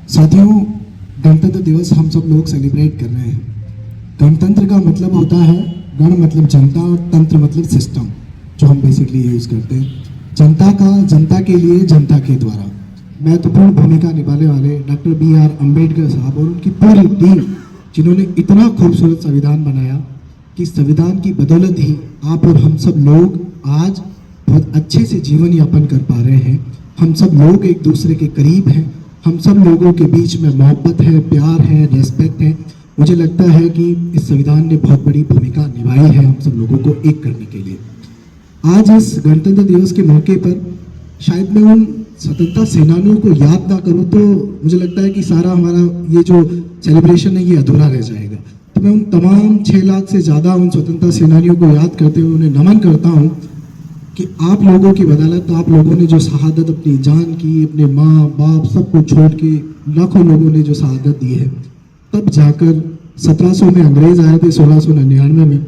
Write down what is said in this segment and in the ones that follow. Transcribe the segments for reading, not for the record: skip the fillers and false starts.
साथियों, गणतंत्र दिवस हम सब लोग सेलिब्रेट कर रहे हैं। गणतंत्र का मतलब होता है, गण मतलब जनता और तंत्र मतलब सिस्टम, जो हम बेसिकली यूज़ करते हैं। जनता का, जनता के लिए, जनता के द्वारा महत्वपूर्ण भूमिका निभाने वाले डॉक्टर BR अम्बेडकर साहब और उनकी पूरी टीम, जिन्होंने इतना खूबसूरत संविधान बनाया कि संविधान की बदौलत ही आप और हम सब लोग आज बहुत अच्छे से जीवन यापन कर पा रहे हैं। हम सब लोग एक दूसरे के करीब हैं, हम सब लोगों के बीच में मोहब्बत है, प्यार है, रेस्पेक्ट है। मुझे लगता है कि इस संविधान ने बहुत बड़ी भूमिका निभाई है हम सब लोगों को एक करने के लिए। आज इस गणतंत्र दिवस के मौके पर शायद मैं उन स्वतंत्रता सेनानियों को याद ना करूं तो मुझे लगता है कि सारा हमारा ये जो सेलिब्रेशन है ये अधूरा रह जाएगा। तो मैं उन तमाम 6 लाख से ज़्यादा उन स्वतंत्रता सेनानियों को याद करते हुए उन्हें नमन करता हूँ कि आप लोगों की बदौलत, आप लोगों ने जो शहादत अपनी जान की, अपने माँ बाप सबको छोड़ के लाखों लोगों ने जो शहादत दी है, तब जाकर 1700 में अंग्रेज आए थे, 1699 में,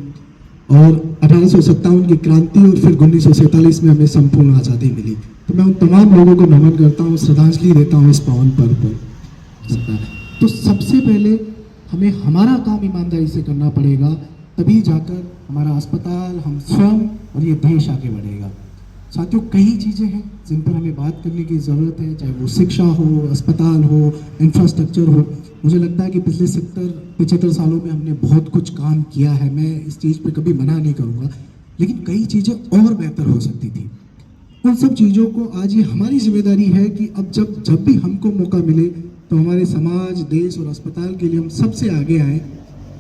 और 1857 की क्रांति और फिर 1947 में हमें संपूर्ण आज़ादी मिली। तो मैं उन तमाम लोगों को नमन करता हूँ, श्रद्धांजलि देता हूँ इस पावन पर्व पर। तो सबसे पहले हमें हमारा काम ईमानदारी से करना पड़ेगा, तभी जाकर हमारा अस्पताल, हम स्वयं और ये देश आगे बढ़ेगा। साथियों, कई चीज़ें हैं जिन पर हमें बात करने की ज़रूरत है, चाहे वो शिक्षा हो, अस्पताल हो, इंफ्रास्ट्रक्चर हो। मुझे लगता है कि पिछले 70-75 सालों में हमने बहुत कुछ काम किया है, मैं इस चीज़ पे कभी मना नहीं करूँगा, लेकिन कई चीज़ें और बेहतर हो सकती थी। उन सब चीज़ों को आज ये हमारी जिम्मेदारी है कि अब जब भी हमको मौका मिले तो हमारे समाज, देश और अस्पताल के लिए हम सबसे आगे आएँ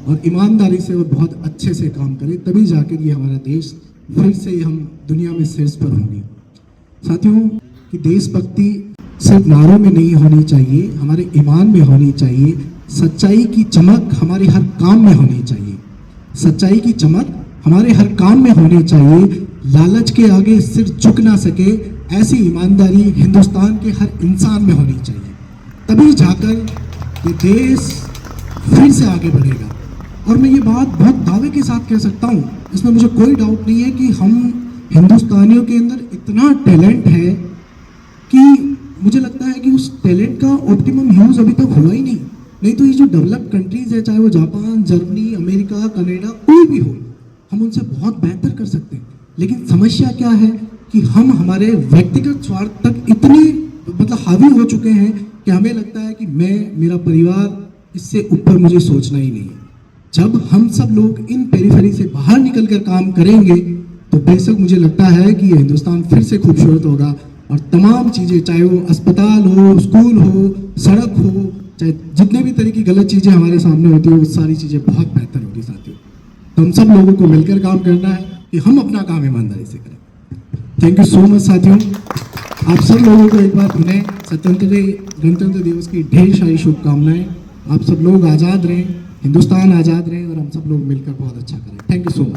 और ईमानदारी से और बहुत अच्छे से काम करें, तभी जाकर ये हमारा देश फिर से हम दुनिया में शीर्ष पर होंगे। साथियों, कि देशभक्ति सिर्फ नारों में नहीं होनी चाहिए, हमारे ईमान में होनी चाहिए। सच्चाई की चमक हमारे हर काम में होनी चाहिए, सच्चाई की चमक हमारे हर काम में होनी चाहिए। लालच के आगे सिर झुक ना सके, ऐसी ईमानदारी हिंदुस्तान के हर इंसान में होनी चाहिए, तभी जाकर ये देश फिर से आगे बढ़ेगा। और मैं ये बात बहुत दावे के साथ कह सकता हूँ, इसमें मुझे कोई डाउट नहीं है कि हम हिंदुस्तानियों के अंदर इतना टैलेंट है कि मुझे लगता है कि उस टैलेंट का ऑप्टिमम यूज़ अभी तक हुआ ही नहीं तो ये जो डेवलप्ड कंट्रीज़ है, चाहे वो जापान, जर्मनी, अमेरिका, कनाडा, कोई भी हो, हम उनसे बहुत बेहतर कर सकते हैं। लेकिन समस्या क्या है कि हम हमारे व्यक्तिगत स्वार्थ तक इतने हावी हो चुके हैं कि हमें लगता है कि मैं, मेरा परिवार, इससे ऊपर मुझे सोचना ही नहीं है। जब हम सब लोग इन पेरिफेरी से बाहर निकल कर काम करेंगे तो बेशक मुझे लगता है कि ये हिंदुस्तान फिर से खूबसूरत होगा और तमाम चीज़ें, चाहे वो अस्पताल हो, स्कूल हो, सड़क हो, चाहे जितने भी तरह की गलत चीज़ें हमारे सामने होती है, वो सारी चीज़ें बहुत बेहतर होगी। साथियों, तो हम सब लोगों को मिलकर काम करना है कि हम अपना काम ईमानदारी से करें। थैंक यू सो मच साथियों, आप सब लोगों को एक बार पुनः गणतंत्र दिवस की ढेर सारी शुभकामनाएं। आप सब लोग आज़ाद रहें, हिंदुस्तान आज़ाद रहे और हम सब लोग मिलकर बहुत अच्छा करें। Thank you so much.